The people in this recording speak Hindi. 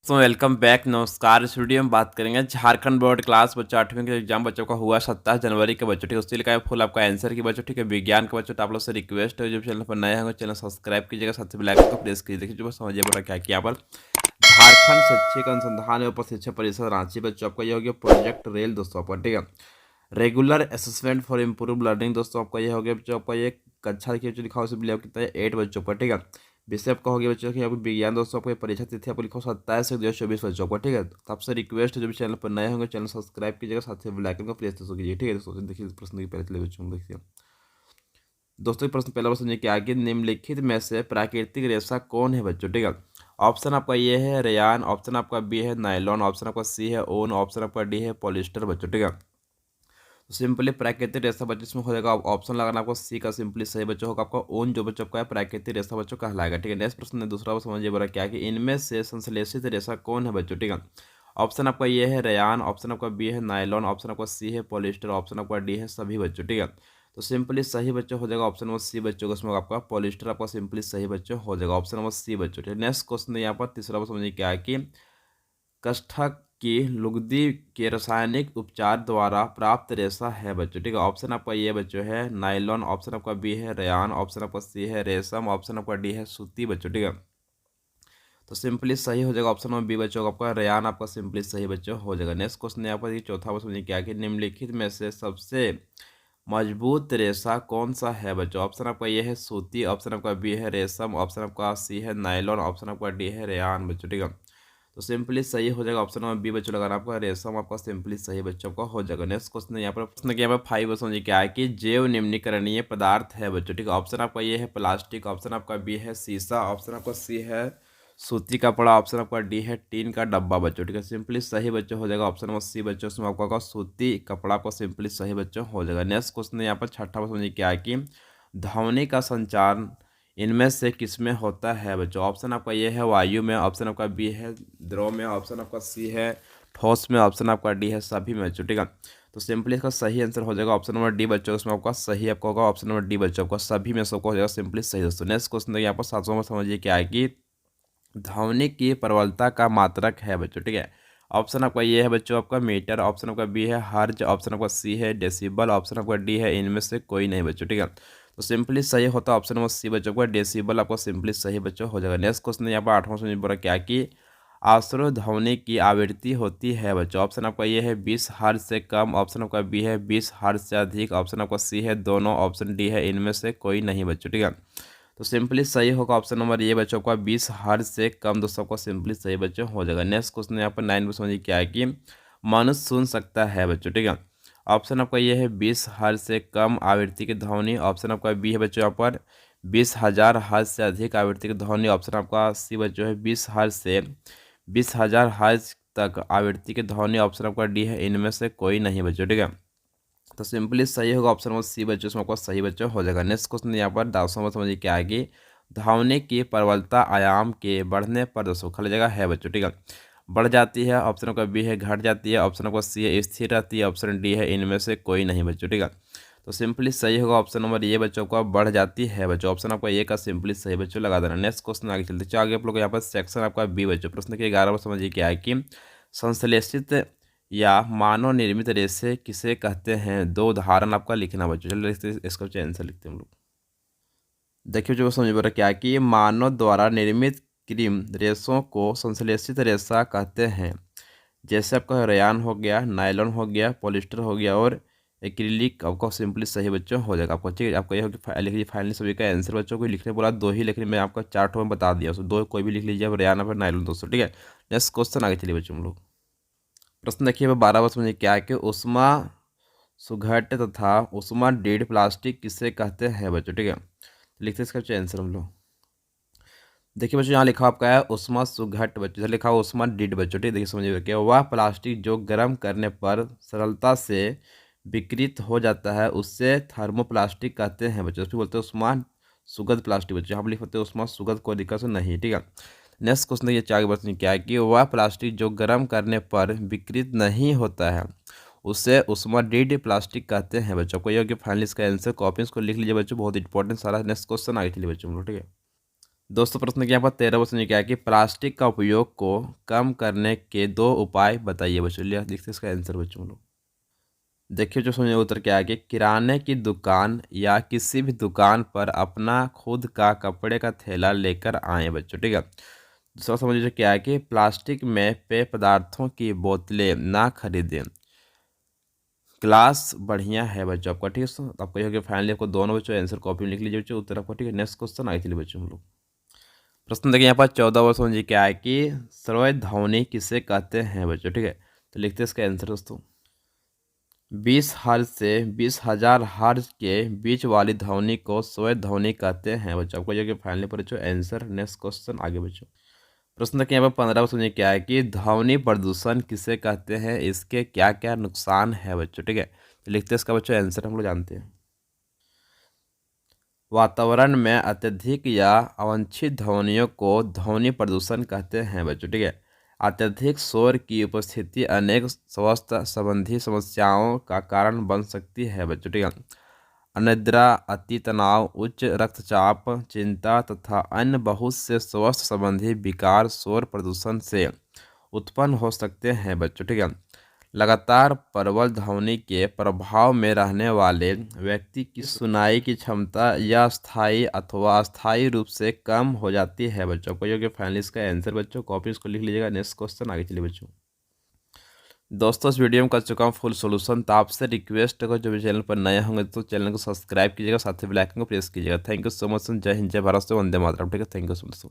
So welcome back. नमस्कार। इस वीडियो में बात करेंगे झारखंड बोर्ड क्लास बच्चों 8वीं के एग्जाम बच्चों का हुआ 27 जनवरी के बच्चों। ठीक है, उससे लिखा है फुल आपका आंसर की बच्चों। ठीक है, विज्ञान के बच्चों। तो आप लोग से रिक्वेस्ट है, जो चैनल पर नए होंगे चैनल सब्सक्राइब कीजिएगा, साथ ही बेल आइकन को प्रेस कीजिए। देखिए जो समझिए बोला क्या किया पर झारखंड शैक्षिक अनुसंधान एवं प्रशिक्षण परिषद रांची बच्चों आपका यह हो गया प्रोजेक्ट रेल दोस्तों आपका। ठीक है, regular assessment for improve learning दोस्तों आपका यह हो गया बच्चों आपका ये कक्षा देखिए जो लिखा हो उसमें लिखा कितना है 8 बच्चों पर। ठीक है, विषय आपका हो गया बच्चों की आपको विज्ञान दोस्तों आपको परीक्षा तिथि आपको लिखा 27/1/2024 बच्चों को। ठीक है, तो आपसे रिक्वेस्ट है जो भी चैनल पर नए होंगे चैनल सब्सक्राइब कीजिएगा, साथ ही बेल आइकन को प्रेस दोस्तों कीजिए। ठीक है दोस्तों, देखिए प्रश्न की पहले बच्चों देखिए दोस्तों प्रश्न पहला प्रश्न ये कि आगे निम्नलिखित में से प्राकृतिक रेशा कौन है बच्चों। ठीक है, ऑप्शन आपका ये है रेयान, ऑप्शन आपका बी है नायलॉन, ऑप्शन आपका सी है ओन, ऑप्शन आपका डी है पॉलिस्टर बच्चों। ठीक है, तो सिंपली प्राकृतिक रेशा बच्चों इसमें हो जाएगा ऑप्शन लगाना आपको सी का सिंपली सही बच्चों होगा आपका ओन जो बच्चों का है प्राकृतिक रेशा बच्चों कहलाएगा। ठीक है, नेक्स्ट प्रश्न है दूसरा समझिए बड़ा क्या कि इनमें से संश्लेषित रेशा कौन है बच्चों। ठीक है, ऑप्शन आपका ये है रेयान, ऑप्शन आपका बी है नायलॉन, ऑप्शन आपका सी है पॉलिस्टर, ऑप्शन आपका डी है सभी बच्चों। ठीक है, तो सिंपली सही बच्चों हो जाएगा ऑप्शन नंबर सी बच्चों का, इसमें आपका पॉलिस्टर आपका सिंपली सही बच्चों हो जाएगा ऑप्शन नंबर सी बच्चों। ठीक है, नेक्स्ट क्वेश्चन यहाँ पर तीसरा समझिए क्या है कि कष्ठक की लुगदी के रासायनिक उपचार द्वारा प्राप्त रेशा है बच्चों। ठीक है, ऑप्शन आपका ये बच्चों है नायलॉन, ऑप्शन आपका बी है रेयान, ऑप्शन आपका सी है रेशम, ऑप्शन आपका डी है सूती बच्चों। ठीक है, तो सिंपली सही हो जाएगा ऑप्शन नंबर बी बच्चों का आपका रेयान आपका सिंपली सही बच्चों हो जाएगा। नेक्स्ट क्वेश्चन यहाँ पर ये चौथा क्वेश्चन क्या कि निम्नलिखित में से सबसे मजबूत रेशा कौन सा है बच्चों। ऑप्शन आपका ये है सूती, ऑप्शन आपका बी है रेशम, ऑप्शन आपका सी है नायलॉन, ऑप्शन आपका डी है रेयान बच्चों। ठीक है, तो सिंपली सही हो जाएगा ऑप्शन नंबर बी बच्चों लगाना आपका रेशम आपका सिंपली सही बच्चों का हो जाएगा। नेक्स्ट क्वेश्चन यहाँ पर प्रश्न क्या है 5 समझिए क्या है कि जैव निम्नीकरणीय पदार्थ है बच्चों। ठीक है, ऑप्शन आपका ये है प्लास्टिक, ऑप्शन आपका बी है शीशा, ऑप्शन आपका सी है सूती कपड़ा, ऑप्शन आपका डी है टीन का डब्बा बच्चों। ठीक है, सिंपली सही बच्चों हो जाएगा ऑप्शन नंबर सी बच्चों, उसमें आपका होगा सूती कपड़ा को सिंपली सही बच्चों हो जाएगा। नेक्स्ट क्वेश्चन यहाँ पर छठा समझिए क्या है कि ध्वनि का संचार इनमें से किसमें होता है बच्चों। ऑप्शन आपका ये है वायु में, ऑप्शन आपका बी है द्रव में, ऑप्शन आपका सी है ठोस में, ऑप्शन आपका डी है सभी में बच्चों। ठीक है, तो सिंपली इसका सही आंसर हो जाएगा ऑप्शन नंबर डी बच्चों, उसमें आपका सही आपका होगा ऑप्शन नंबर डी बच्चों का सभी में सबको हो जाएगा सिंपली सही दोस्तों। नेक्स्ट क्वेश्चन यहाँ पर 7वां समझिए क्या है कि ध्वनि की प्रबलता का मात्रक है बच्चों। ठीक है, ऑप्शन आपका ये है बच्चों आपका मीटर, ऑप्शन आपका बी है हर्ज, ऑप्शन आपका सी है डेसिबल, ऑप्शन आपका डी है इनमें से कोई नहीं बच्चों। ठीक है, तो सिंपली सही होता है ऑप्शन नंबर सी बच्चों का डेसिबल आपको सिंपली सही बच्चों हो जाएगा। नेक्स्ट क्वेश्चन यहाँ पर 8वां समझ बोला क्या कि आश्रय ध्वनि की आवृत्ति होती है बच्चों। ऑप्शन आपका ये है 20 हर्ज से कम, ऑप्शन आपका बी है 20 हर्ज से अधिक, ऑप्शन आपका सी है दोनों, ऑप्शन डी है इनमें से कोई नहीं बच्चों। ठीक है, तो सिंपली सही होगा ऑप्शन नंबर ये बच्चों का 20 हर्ज से कम दोस्तों को सिंपली सही बच्चों हो जाएगा। नेक्स्ट क्वेश्चन यहाँ पर 9 में समझिए क्या है कि मनुष्य सुन सकता है बच्चों। ठीक है, ऑप्शन आपका ये है 20 हर्ज से कम आवृत्ति की ध्वनि, ऑप्शन आपका बी है बच्चों यहाँ पर 20,000 हर्ज से अधिक आवृत्ति की ध्वनि, ऑप्शन आपका सी बच्चों है 20 हर्ज से 20,000 हर्ज तक आवृत्ति की ध्वनि, ऑप्शन आपका डी है इनमें से कोई नहीं बच्चों। ठीक है, तो सिंपली सही होगा ऑप्शन नंबर सी बच्चों, उसमें आपका सही बच्चों हो जाएगा। नेक्स्ट क्वेश्चन यहाँ पर 10वां समझिए क्या आएगी ध्वनि की प्रबलता आयाम के बढ़ने पर दोस्तों खाली जगह है बच्चों। ठीक है, बढ़ जाती है, ऑप्शन का बी है घट जाती है, ऑप्शन का सी है स्थिर रहती है, ऑप्शन डी है इनमें से कोई नहीं बच्चों। ठीक है, तो सिंपली सही होगा ऑप्शन नंबर ये बच्चों का बढ़ जाती है बच्चों, ऑप्शन आपका ये का सिंपली सही बच्चों लगा देना। नेक्स्ट क्वेश्चन आगे चलते चलो आगे आप लोग यहाँ पर सेक्शन आपका बी बच्चों प्रश्न के 11वां समझिए क्या है कि संश्लेषित या मानव निर्मित रेशे किसे कहते हैं। दो उदाहरण आपका लिखना बच्चों, चलो इसका आंसर लिखते हैं हम लोग। देखिए जो समझ रहा क्या है कि मानव द्वारा निर्मित कृत्रिम रेशों को संश्लेषित रेशा कहते हैं। जैसे आपका रेयान हो गया, नायलॉन हो गया, पॉलिस्टर हो गया और एक्रिलिक आपको सिंपली सही बच्चों हो जाएगा आपको। ठीक है, आपको ये हो कि लिख लीजिए फाइनली सभी का आंसर बच्चों को लिखने बोला दो ही लिखने में आपका 4 ठो में बता दिया, उसमें दो कोई भी लिख लीजिए अब रेयान और नायलॉन दोस्तों। ठीक है, नेक्स्ट क्वेश्चन आगे चलिए बच्चों हम लोग। प्रश्न देखिए 12वां समझिए क्या है कि उष्मा सुघट तथा उष्मा डेड प्लास्टिक किसे कहते हैं बच्चों। ठीक है, तो लिखते हैं इसका आंसर हम लोग। देखिए बच्चों यहाँ लिखा आपका है उष्मा सुघट बच्चों, इधर लिखा हुआ उष्मा डिड बच्चों। ठीक है, देखिए समझिए क्या वह प्लास्टिक जो गर्म करने पर सरलता से विकृत हो जाता है उससे थर्मोप्लास्टिक कहते हैं बच्चों। फिर बोलते हैं उष्मा सुगध प्लास्टिक बच्चों, यहाँ पर लिख सकते हैं उष्मा सुगध, कोई दिक्कत से नहीं। ठीक है, नेक्स्ट क्वेश्चन ये चार क्वेश्चन क्या है कि वह प्लास्टिक जो गर्म करने पर विकृत नहीं होता है उसे उष्मा डिड प्लास्टिक कहते हैं बच्चों को। ये हो गया फाइनली इसका आंसर, कॉपी इसको लिख लीजिए बच्चों, बहुत इंपॉर्टेंट सारा। नेक्स्ट क्वेश्चन आगे चलिए बच्चों हम लोग। ठीक है, दोस्तों प्रश्न के यहाँ पर 13 क्वेश्चन क्या है कि प्लास्टिक का उपयोग को कम करने के 2 उपाय बताइए बच्चों। लिया देखते हैं इसका आंसर बच्चों हम लोग। देखिए जो समझे उत्तर क्या है कि किराने की दुकान या किसी भी दुकान पर अपना खुद का कपड़े का थैला लेकर आए बच्चों, ठीक है। दूसरा समझिए क्या है कि प्लास्टिक में पेय पदार्थों की बोतलें ना खरीदें। क्लास बढ़िया है बच्चों आपका, ठीक है। तो आपको यह कि फाइनली आपको दोनों बच्चों आंसर कॉपी में लिख लीजिए बच्चों, उत्तर आपका, ठीक है। नेक्स्ट क्वेश्चन आए चलिए बच्चों हम लोग। प्रश्न देखिए यहाँ पर 14 वर्ष समझिए क्या है कि सर्वोदय ध्वनि किसे कहते हैं बच्चों, ठीक है। तो लिखते हैं इसका आंसर दोस्तों। 20 हर्ट्ज से 20,000 हर्ट्ज के बीच वाली ध्वनि को सर्वोदय ध्वनि कहते हैं बच्चों। आपको यह कि फाइनली पर बच्चों आंसर। नेक्स्ट क्वेश्चन आगे बच्चों। प्रश्न देखिए यहाँ पर 15 समझिए क्या है कि ध्वनि प्रदूषण किसे कहते हैं, इसके क्या क्या नुकसान है बच्चों, ठीक है। तो लिखते हैं इसका बच्चों आंसर, हम लोग जानते हैं। वातावरण में अत्यधिक या अवांछित ध्वनियों को ध्वनि प्रदूषण कहते हैं बच्चों, ठीक है। अत्यधिक शोर की उपस्थिति अनेक स्वास्थ्य संबंधी समस्याओं का कारण बन सकती है बच्चों, ठीक है। अनिद्रा, अति तनाव, उच्च रक्तचाप, चिंता तथा अन्य बहुत से स्वास्थ्य संबंधी विकार शोर प्रदूषण से उत्पन्न हो सकते हैं बच्चों, ठीक है। लगातार प्रबल ध्वनि के प्रभाव में रहने वाले व्यक्ति की सुनाई की क्षमता या स्थायी अथवा अस्थायी रूप से कम हो जाती है बच्चों को। योग्य फाइनली इसका आंसर बच्चों कॉपी इसको लिख लीजिएगा। नेक्स्ट क्वेश्चन आगे चलिए बच्चों। दोस्तों इस वीडियो में कर चुका हूँ फुल सोल्यूशन। तो आपसे रिक्वेस्ट है जो भी चैनल पर नए होंगे तो चैनल को सब्सक्राइब कीजिएगा, साथ ही बेल आइकन को प्रेस कीजिएगा। Thank you so much. जय हिंद, जय भारत, वंदे मातरम, ठीक है। Thank you so much.